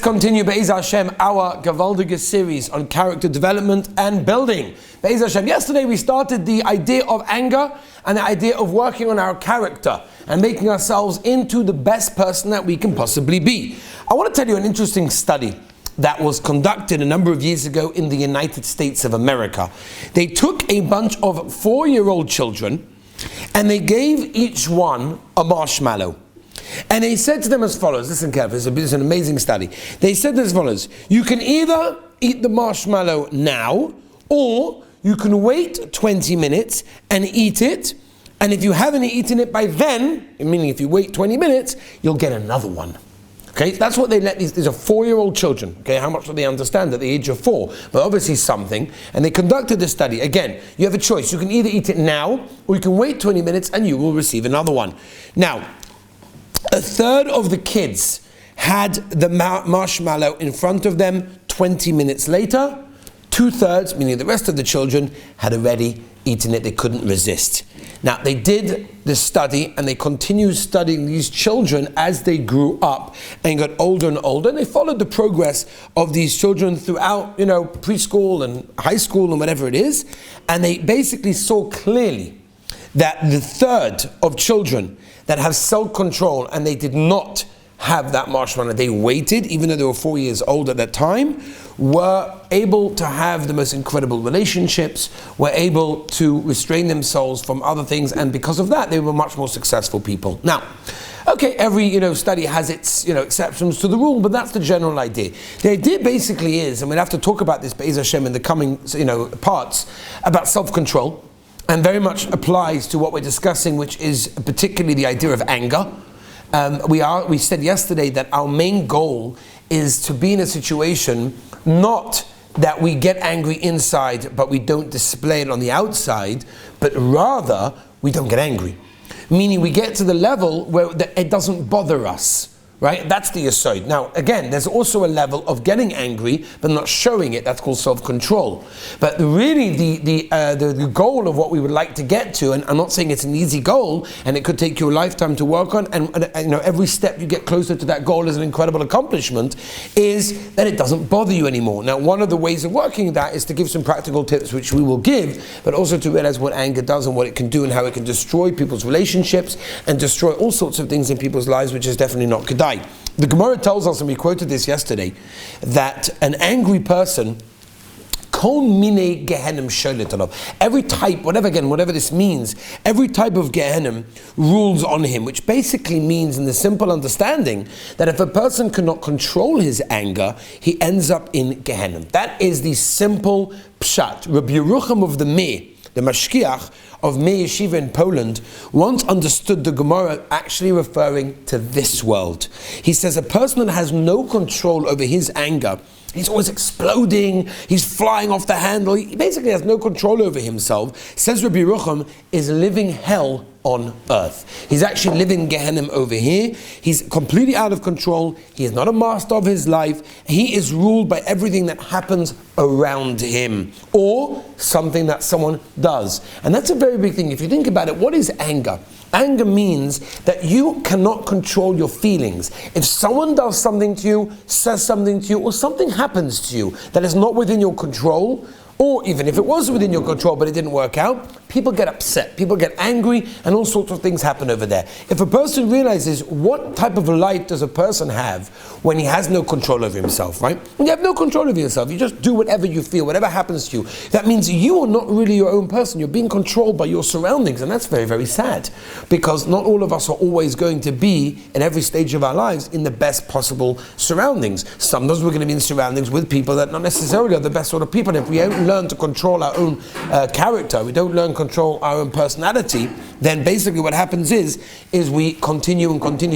continue Be'ez Hashem our Gavaldiga series on character development and building. Be'ez Hashem, yesterday we started the idea of anger and the idea of working on our character and making ourselves into the best person that we can possibly be. I want to tell you an interesting study that was conducted a number of years ago in the United States of America. They took a bunch of 4-year-old children and they gave each one a marshmallow. And they said to them as follows, listen carefully, it's an amazing study. They said as follows, you can either eat the marshmallow now, or you can wait 20 minutes and eat it, and if you haven't eaten it by then, meaning if you wait 20 minutes, you'll get another one. Okay, that's what they let these are 4-year-old children. Okay, how much do they understand at the age of 4? But obviously something. And they conducted this study. Again, you have a choice. You can either eat it now, or you can wait 20 minutes and you will receive another one. Now, a third of the kids had the marshmallow in front of them 20 minutes later. 2/3, meaning the rest of the children, had already eaten it. They couldn't resist. Now, they did this study and they continued studying these children as they grew up and got older and older. And they followed the progress of these children throughout, preschool and high school and whatever it is. And they basically saw clearly that the third of children that have self-control and they did not have that marshmallow, they waited, even though they were 4 years old at that time, were able to have the most incredible relationships, were able to restrain themselves from other things, and because of that, they were much more successful people. Now, okay, every study has its exceptions to the rule, but that's the general idea. The idea basically is, and we'll have to talk about this Be'ez Hashem in the coming parts, about self-control, and very much applies to what we're discussing, which is particularly the idea of anger. We said yesterday that our main goal is to be in a situation not that we get angry inside but we don't display it on the outside, but rather we don't get angry. Meaning we get to the level where it doesn't bother us. Right? That's the yesod. Now, again, there's also a level of getting angry but not showing it. That's called self-control. But really, the goal of what we would like to get to, and I'm not saying it's an easy goal, and it could take you a lifetime to work on, and every step you get closer to that goal is an incredible accomplishment, is that it doesn't bother you anymore. Now, one of the ways of working that is to give some practical tips, which we will give, but also to realize what anger does and what it can do and how it can destroy people's relationships and destroy all sorts of things in people's lives, which is definitely not kedai. The Gemara tells us, and we quoted this yesterday, that an angry person, every type, whatever this means, every type of Gehenim rules on him, which basically means, in the simple understanding, that if a person cannot control his anger, he ends up in Gehenim. That is the simple pshat. Rabbi Yerucham of the Meir, the Mashkiach of Meir Yeshiva in Poland, once understood the Gemara actually referring to this world. He says a person that has no control over his anger, he's always exploding, he's flying off the handle, he basically has no control over himself, says Rabbi Yerucham, is living hell on earth. He's actually living Gehenim over here. He's completely out of control. He is not a master of his life. He is ruled by everything that happens around him, or something that someone does. And that's a very big thing. If you think about it, what is anger? Anger means that you cannot control your feelings. If someone does something to you, says something to you, or something happens to you that is not within your control, or even if it was within your control but it didn't work out, people get upset, people get angry, and all sorts of things happen over there. If a person realizes what type of life does a person have when he has no control over himself, right? When you have no control over yourself, you just do whatever you feel, whatever happens to you. That means you are not really your own person. You're being controlled by your surroundings, and that's very, very sad, because not all of us are always going to be, in every stage of our lives, in the best possible surroundings. Sometimes we're going to be in surroundings with people that not necessarily are the best sort of people, and if we don't learn to control our own character, we don't learn to control our own personality, then basically what happens is we continue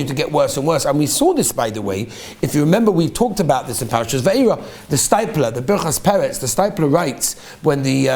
to get worse and worse. And we saw this, by the way, if you remember, we talked about this in Parashas Vayera. The Stipler, the Birchas Peretz, the Stipler writes when the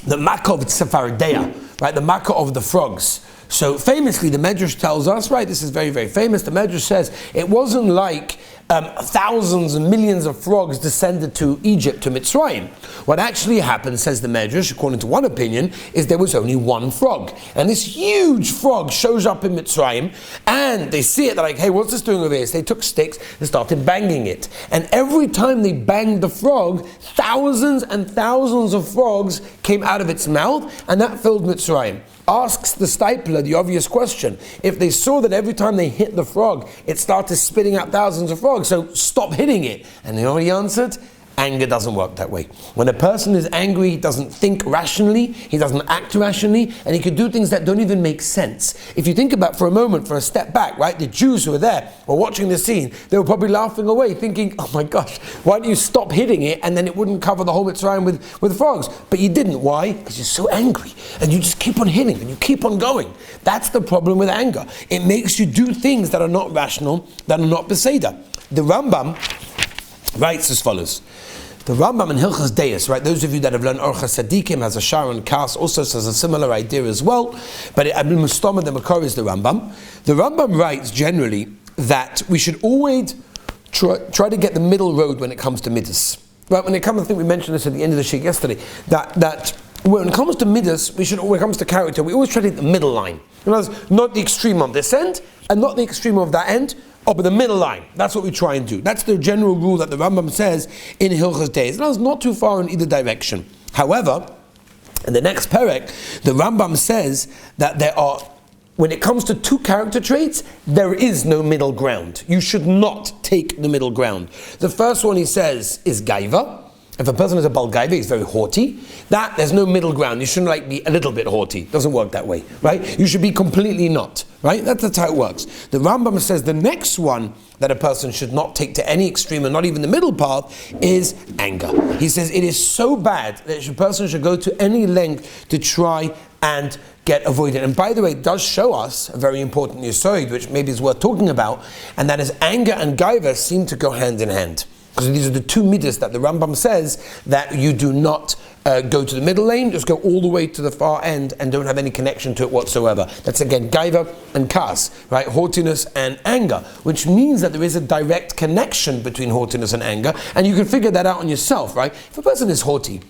Makkah of Tzefardea, right, the Makkah of the frogs. So famously, the Medrash tells us, right, this is very, very famous, the Medrash says, it wasn't like thousands and millions of frogs descended to Egypt, to Mitzrayim. What actually happened, says the Medrash, according to one opinion, is there was only one frog. And this huge frog shows up in Mitzrayim, and they see it, they're like, hey, what's this doing over here? So they took sticks and started banging it. And every time they banged the frog, thousands and thousands of frogs came out of its mouth, and that filled Mitzrayim. Asks the Stipler the obvious question. If they saw that every time they hit the frog, it started spitting out thousands of frogs, so stop hitting it. And you know what he answered? Anger doesn't work that way. When a person is angry, he doesn't think rationally, he doesn't act rationally, and he could do things that don't even make sense. If you think about for a moment, for a step back, right, the Jews who were there were watching the scene, they were probably laughing away, thinking, oh my gosh, why don't you stop hitting it and then it wouldn't cover the whole Mitzrayim with frogs? But you didn't. Why? Because you're so angry, and you just keep on hitting, and you keep on going. That's the problem with anger. It makes you do things that are not rational, that are not Beseder. The Rambam writes as follows. The Rambam in Hilchas Deis, right? Those of you that have learned Orchos Tzadikim, has a Sharon Kas, also says a similar idea as well. But Abdul Mustama the Makor is the Rambam. The Rambam writes generally that we should always try to get the middle road when it comes to Midas. Right? When it comes, I think we mentioned this at the end of the sheet yesterday. That when it comes to Midas, when it comes to character, we always try to hit the middle line. In other words, not the extreme of this end and not the extreme of that end. But the middle line. That's what we try and do. That's the general rule that the Rambam says in Hilchos Deis. And it's not too far in either direction. However, in the next perek, the Rambam says that when it comes to two character traits, there is no middle ground. You should not take the middle ground. The first one he says is Gaiva. If a person is a Bal Gaiva, he's very haughty. There's no middle ground. You shouldn't be a little bit haughty. It doesn't work that way, right? You should be completely not, right? That's how it works. The Rambam says the next one that a person should not take to any extreme and not even the middle path is anger. He says it is so bad that a person should go to any length to try and get avoided. And by the way, it does show us a very important yesod, which maybe is worth talking about, and that is anger and Gaiva seem to go hand in hand. Because these are the two midas that the Rambam says that you do not go to the middle lane, just go all the way to the far end and don't have any connection to it whatsoever. That's again Gaiva and Kas, right? Haughtiness and anger, which means that there is a direct connection between haughtiness and anger, and you can figure that out on yourself, right? If a person is haughty,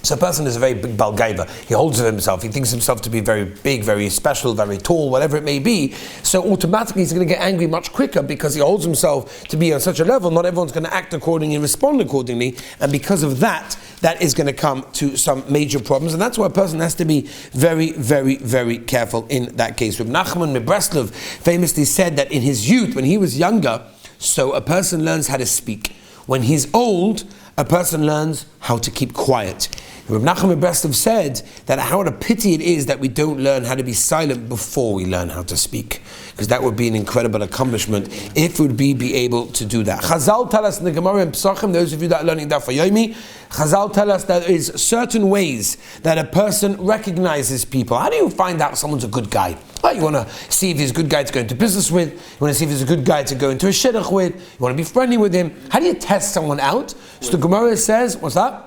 so a person is a very big Bal Gaiva. He holds of himself. He thinks himself to be very big, very special, very tall, whatever it may be. So automatically he's going to get angry much quicker because he holds himself to be on such a level. Not everyone's going to act accordingly and respond accordingly. And because of that, that is going to come to some major problems. And that's why a person has to be very, very, very careful in that case. Reb Nachman Breslov famously said that in his youth, when he was younger, so a person learns how to speak. When he's old, a person learns how to keep quiet. Reb Nachman Breslov said that how a pity it is that we don't learn how to be silent before we learn how to speak, because that would be an incredible accomplishment if we'd be able to do that. Chazal tell us in the Gemara in Pesachim, those of you that are learning Daf Yomi, Chazal tell us that there is certain ways that a person recognizes people. How do you find out someone's a good guy? Well, you want to see if he's a good guy to go into business with. You want to see if he's a good guy to go into a shidduch with. You want to be friendly with him. How do you test someone out? So the Gemara says, what's that?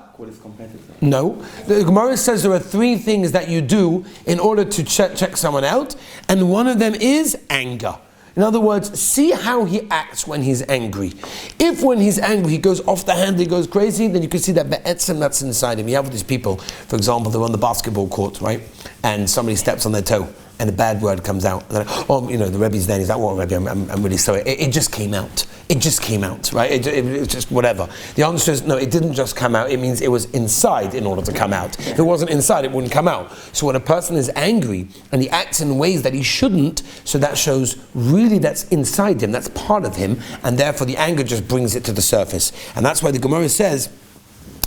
No. The Gemara says there are three things that you do in order to check someone out, and one of them is anger. In other words, see how he acts when he's angry. If when he's angry he goes off the handle, he goes crazy, then you can see that be'etzem that's inside him. You have these people, for example, they're on the basketball court, right? And somebody steps on their toe, and a bad word comes out. And like, oh, the Rebbe's there. He's like, well, Rebbe, I'm really sorry. It just came out. It just came out, right? It's just whatever. The answer is, no, it didn't just come out. It means it was inside in order to come out. If it wasn't inside, it wouldn't come out. So when a person is angry and he acts in ways that he shouldn't, so that shows really that's inside him, that's part of him, and therefore the anger just brings it to the surface. And that's why the Gemara says,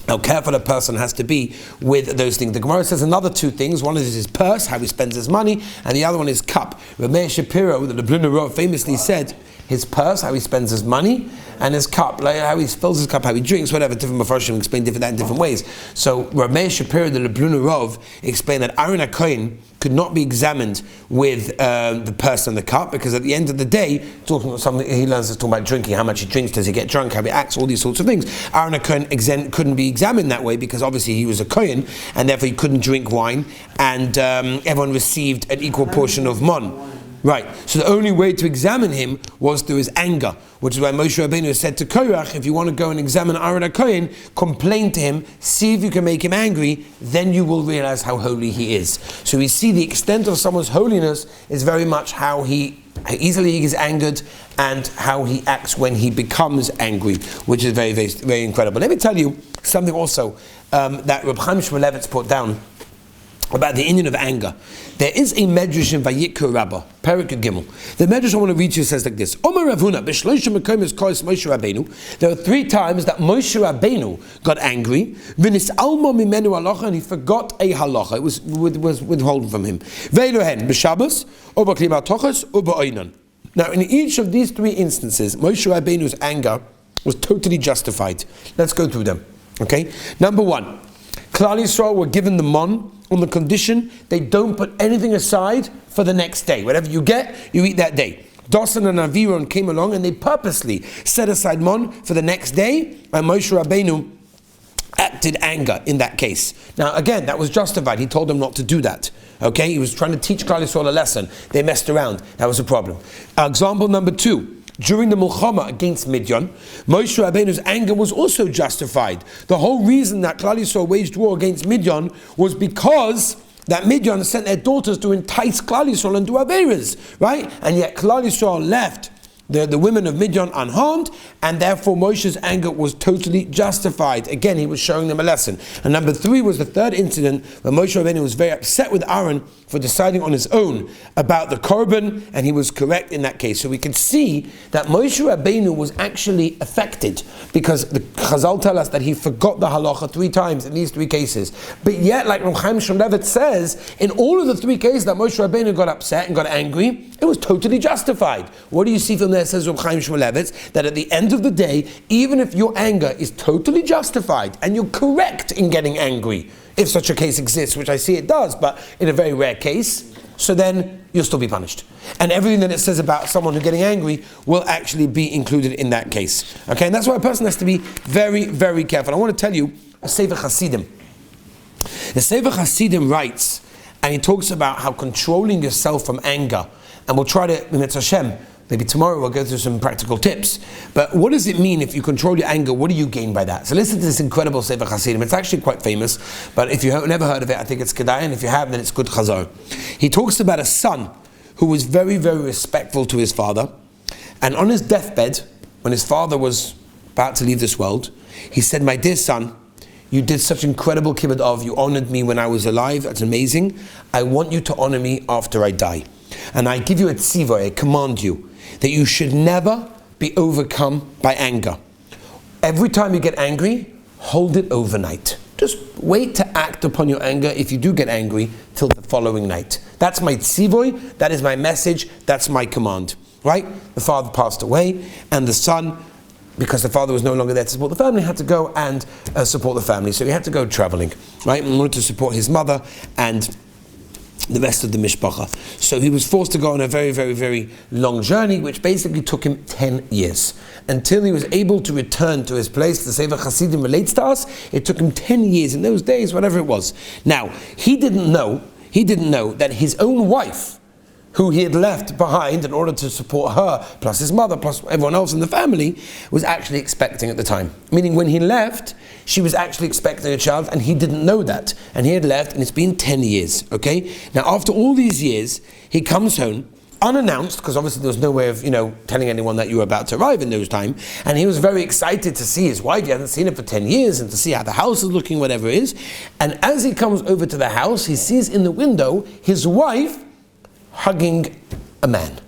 how careful a person has to be with those things. The Gemara says another two things. One is his purse, how he spends his money, and the other one is cup. Rameir Shapiro, the Lubliner Rav, famously said his purse, how he spends his money, and his cup, like how he fills his cup, how he drinks, whatever. Different Mefarshim explain that in different ways. So Rameir Shapiro, the Lubliner Rav, explained that Aaron HaKohen could not be examined with the purse and the cup, because at the end of the day, talking about something he learns is talking about drinking, how much he drinks, does he get drunk, how he acts, all these sorts of things. Aaron HaKohen couldn't be examined that way because obviously he was a Kohen and therefore he couldn't drink wine, and everyone received an equal portion of mon. Right, so the only way to examine him was through his anger, which is why Moshe Rabbeinu said to Korach, if you want to go and examine Aaron HaKohen, complain to him, see if you can make him angry, then you will realize how holy he is. So we see the extent of someone's holiness is very much how easily he gets angered and how he acts when he becomes angry, which is very, very, very incredible. Let me tell you something also that Reb Chaim Shmulevitz put down about the Indian of anger. There is a Medrash in Vayikra Rabbah, Perek Gimel. The Medrash I want to read to you says like this: Omer Rav Huna, b'shloisha mekomis kois Moshe Rabbeinu. There are 3 times that Moshe Rabbeinu got angry. V'nis almo mimenu halacha, and he forgot a halacha. It was withholden from him. Ve'elohen b'Shabbos, or b'klima tochos, or b'oinon. Now, in each of these 3 instances, Moshe Rabbeinu's anger was totally justified. Let's go through them. Okay. Number 1, Klal Yisrael were given the mon on the condition they don't put anything aside for the next day. Whatever you get, you eat that day. Dosan and Aviron came along and they purposely set aside mon for the next day, and Moshe Rabbeinu acted anger in that case. Now again, that was justified. He told them not to do that. Okay, he was trying to teach Klal Yisrael a lesson. They messed around. That was a problem. Example number 2. During the Mulchama against Midian, Moshe Rabbeinu's anger was also justified. The whole reason that Klal Yisrael waged war against Midian was because that Midian sent their daughters to entice Klal Yisrael and do Averas, right? And yet Klal Yisrael left the women of Midian unharmed, and therefore Moshe's anger was totally justified. Again, he was showing them a lesson. And number 3 was the 3rd incident where Moshe Rabbeinu was very upset with Aaron for deciding on his own about the korban, and he was correct in that case. So we can see that Moshe Rabbeinu was actually affected, because the Chazal tell us that he forgot the halacha 3 times in these 3 cases. But yet, like Reb Chaim Shmulevitz says, in all of the 3 cases that Moshe Rabbeinu got upset and got angry, it was totally justified. What do you see from there, says Reb Chaim Shmulevitz, that at the end of the day, even if your anger is totally justified and you're correct in getting angry, if such a case exists, which I see it does, but in a very rare case, so then you'll still be punished. And everything that it says about someone who's getting angry will actually be included in that case. Okay, and that's why a person has to be very, very careful. I want to tell you a Sefer Hasidim. The Sefer Hasidim writes, and he talks about how controlling yourself from anger, and we'll try to, in Hashem, maybe tomorrow we'll go through some practical tips. But what does it mean if you control your anger? What do you gain by that? So listen to this incredible Sefer Hasidim. It's actually quite famous, but if you've never heard of it, I think it's Kedai, and if you have, then it's good Chazar. He talks about a son who was very, very respectful to his father, and on his deathbed, when his father was about to leave this world, he said, "My dear son, you did such incredible kibbud of, you honored me when I was alive, that's amazing. I want you to honor me after I die. And I give you a tziva, I command you, that you should never be overcome by anger. Every time you get angry, hold it overnight. Just wait to act upon your anger, if you do get angry, till the following night. That's my tzivoy, that is my message, that's my command." Right? The father passed away, and the son, because the father was no longer there to support the family, had to go and support the family. So he had to go traveling, right, in order to support his mother and the rest of the mishpacha. So he was forced to go on a very, very, very long journey, which basically took him 10 years. Until he was able to return to his place. The Sefer Hasidim relates to us, it took him 10 years in those days, whatever it was. Now, he didn't know that his own wife, who he had left behind in order to support her, plus his mother, plus everyone else in the family, was actually expecting at the time. Meaning when he left, she was actually expecting a child, and he didn't know that. And he had left, and it's been 10 years, okay? Now after all these years, he comes home, unannounced, because obviously there was no way of, telling anyone that you were about to arrive in those time, and he was very excited to see his wife. He hadn't seen her for 10 years, and to see how the house is looking, whatever it is. And as he comes over to the house, he sees in the window his wife hugging a man,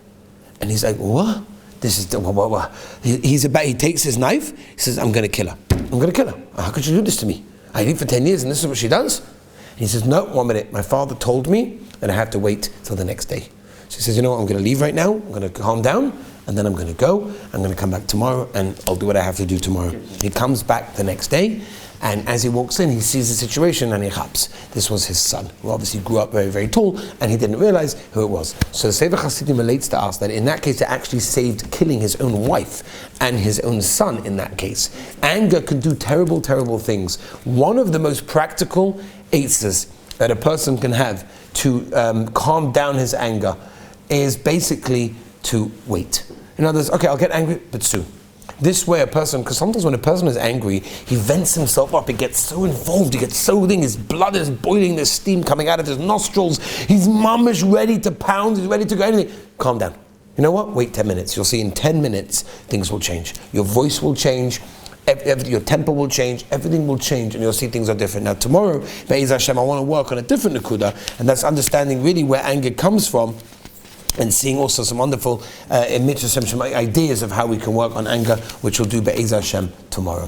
and he's like, "What? This is what? He takes his knife. He says, "I'm going to kill her. I'm going to kill her. How could you do this to me? I live for 10 years, and this is what she does." And he says, "No, 1 minute. My father told me that I have to wait till the next day." So he says, "You know what? I'm going to leave right now. I'm going to calm down, and then I'm going to go. I'm going to come back tomorrow, and I'll do what I have to do tomorrow." He comes back the next day, and as he walks in, he sees the situation, and he chaps. This was his son, who obviously grew up very, very tall, and he didn't realize who it was. So the Sefer Hasidim relates to us that in that case, it actually saved killing his own wife and his own son in that case. Anger can do terrible, terrible things. One of the most practical eitzes that a person can have to calm down his anger is basically to wait. In other words, okay, I'll get angry, but soon. This way a person, because sometimes when a person is angry, he vents himself up, he gets so involved, he gets so his blood is boiling, there's steam coming out of his nostrils, his mum is ready to pound, he's ready to go anything. Calm down. You know what? Wait 10 minutes. You'll see in 10 minutes, things will change. Your voice will change, your temper will change, everything will change, and you'll see things are different. Now tomorrow, Be'ez Hashem, I want to work on a different Nakuda, and that's understanding really where anger comes from, and seeing also some wonderful ideas of how we can work on anger, which we'll do Be'ez Hashem tomorrow.